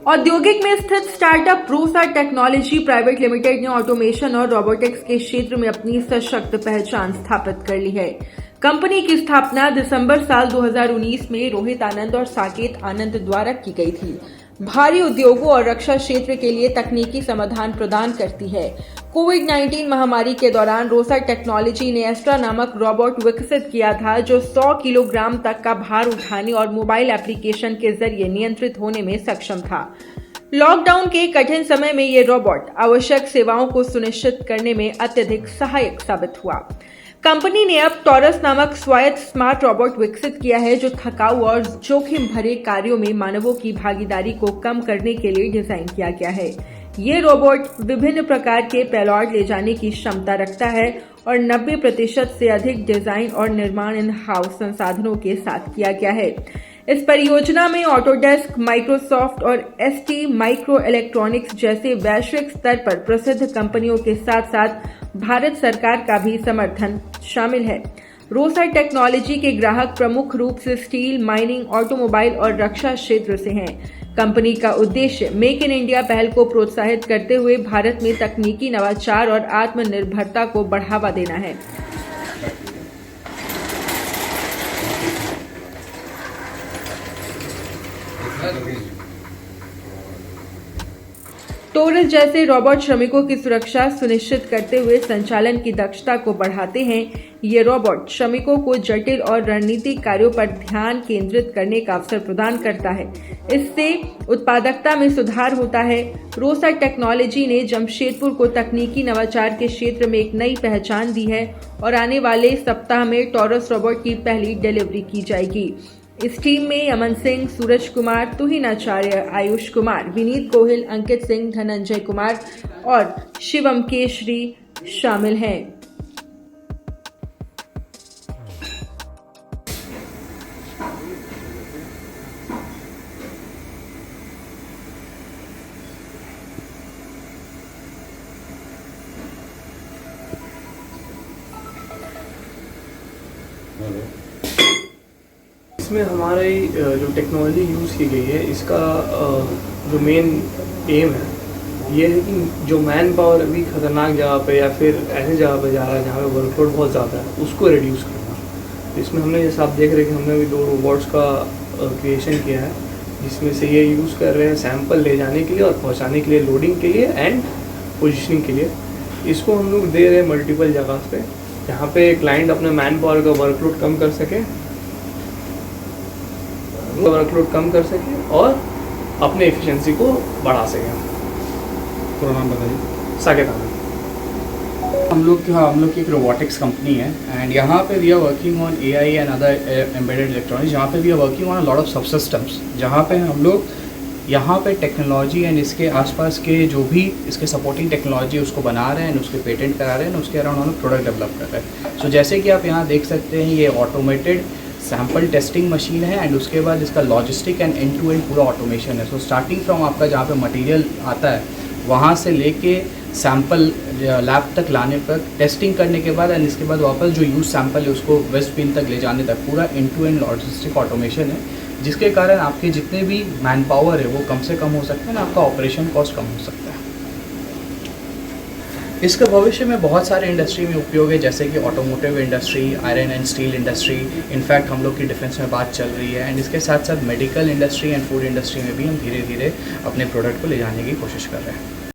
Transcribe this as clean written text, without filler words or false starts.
औद्योगिक में स्थित स्टार्टअप रोसा टेक्नोलॉजी प्राइवेट लिमिटेड ने ऑटोमेशन और रोबोटिक्स के क्षेत्र में अपनी सशक्त पहचान स्थापित कर ली है। कंपनी की स्थापना दिसंबर साल 2019 में रोहित आनंद और साकेत आनंद द्वारा की गई थी। भारी उद्योगों और रक्षा क्षेत्र के लिए तकनीकी समाधान प्रदान करती है। कोविड-19 महामारी के दौरान रोसा टेक्नोलॉजी ने एस्ट्रा नामक रोबोट विकसित किया था, जो 100 किलोग्राम तक का भार उठाने और मोबाइल एप्लीकेशन के जरिए नियंत्रित होने में सक्षम था। लॉकडाउन के कठिन समय में ये रोबोट आवश्यक सेवाओं को सुनिश्चित करने में अत्यधिक सहायक साबित हुआ। कंपनी ने अब टॉरस नामक स्वायत्त स्मार्ट रोबोट विकसित किया है, जो थकाऊ और जोखिम भरे कार्यों में मानवों की भागीदारी को कम करने के लिए डिजाइन किया गया है। ये रोबोट विभिन्न प्रकार के पेलॉड ले जाने की क्षमता रखता है और 90% से अधिक डिजाइन और निर्माण इन हाउस संसाधनों के साथ किया गया है। इस परियोजना में ऑटोडेस्क, माइक्रोसॉफ्ट और एसटी माइक्रो इलेक्ट्रॉनिक्स जैसे वैश्विक स्तर पर प्रसिद्ध कंपनियों के साथ साथ भारत सरकार का भी समर्थन शामिल है। रोसा टेक्नोलॉजी के ग्राहक प्रमुख रूप से स्टील, माइनिंग, ऑटोमोबाइल और रक्षा क्षेत्र से हैं। कंपनी का उद्देश्य मेक इन इंडिया पहल को प्रोत्साहित करते हुए भारत में तकनीकी नवाचार और आत्मनिर्भरता को बढ़ावा देना है। टोरस जैसे रोबोट श्रमिकों की सुरक्षा सुनिश्चित करते हुए संचालन की दक्षता को बढ़ाते हैं। ये रोबोट श्रमिकों को जटिल और रणनीतिक कार्यों पर ध्यान केंद्रित करने का अवसर प्रदान करता है। इससे उत्पादकता में सुधार होता है। रोसा टेक्नोलॉजी ने जमशेदपुर को तकनीकी नवाचार के क्षेत्र में एक नई पहचान दी है और आने वाले सप्ताह में टॉरस रोबोट की पहली डिलीवरी की जाएगी। इस टीम में अमन सिंह, सूरज कुमार, तुहिन आचार्य, आयुष कुमार, विनीत गोहिल, अंकित सिंह, धनंजय कुमार और शिवम केशरी शामिल हैं। इसमें हमारी जो टेक्नोलॉजी यूज़ की गई है, इसका जो मेन एम है ये है कि जो मैन पावर अभी ख़तरनाक जगह पे या फिर ऐसे जगह पे जा रहा है जहाँ पे वर्कलोड बहुत ज़्यादा है, उसको रिड्यूस करना। तो इसमें हमने, जैसे आप देख रहे हैं कि हमने अभी 2 रोबोट्स का क्रिएशन किया है, जिसमें से ये यूज़ कर रहे हैं सैंपल ले जाने के लिए और पहुँचाने के लिए, लोडिंग के लिए एंड पोजिशनिंग के लिए। इसको हम लोग दे रहे हैं मल्टीपल जगह पे, जहाँ पे क्लाइंट अपने मैन पावर का वर्कलोड कम कर सके और अपने एफिशिएंसी को बढ़ा सकें। पूरा नाम बताइए। साकेत आनंद। हम लोग की एक रोबोटिक्स कंपनी है एंड यहाँ पे we are working on AI and other embedded electronics, जहाँ पे we are working on a lot of subsystems, जहाँ पे हम लोग यहाँ पे टेक्नोलॉजी एंड इसके आसपास के जो भी इसके सपोर्टिंग टेक्नोलॉजी उसको बना रहे हैं एंड उसके पेटेंट करा रहे हैं, उसके अराउंड हम लोग प्रोडक्ट डेवलप कर रहे हैं। सो जैसे कि आप यहाँ देख सकते हैं, ये ऑटोमेटेड सैम्पल टेस्टिंग मशीन है एंड उसके बाद इसका logistic and end to end पूरा ऑटोमेशन है। सो स्टार्टिंग फ्रॉम आपका जहाँ पे मटेरियल आता है वहाँ से लेके सैम्पल लैब तक लाने तक, टेस्टिंग करने के बाद एंड इसके बाद वापस जो यूज सैम्पल है उसको वेस्ट बिन तक ले जाने तक पूरा end to end logistic automation है, जिसके कारण आपके जितने भी मैन पावर है वो कम से कम हो सकते हैं, आपका ऑपरेशन कॉस्ट कम हो सकता है। इसका भविष्य में बहुत सारे इंडस्ट्री में उपयोग है, जैसे कि automotive industry, iron and steel industry, in fact हम लोग की डिफेंस में बात चल रही है एंड इसके साथ साथ medical industry and food industry में भी हम धीरे धीरे अपने प्रोडक्ट को ले जाने की कोशिश कर रहे हैं।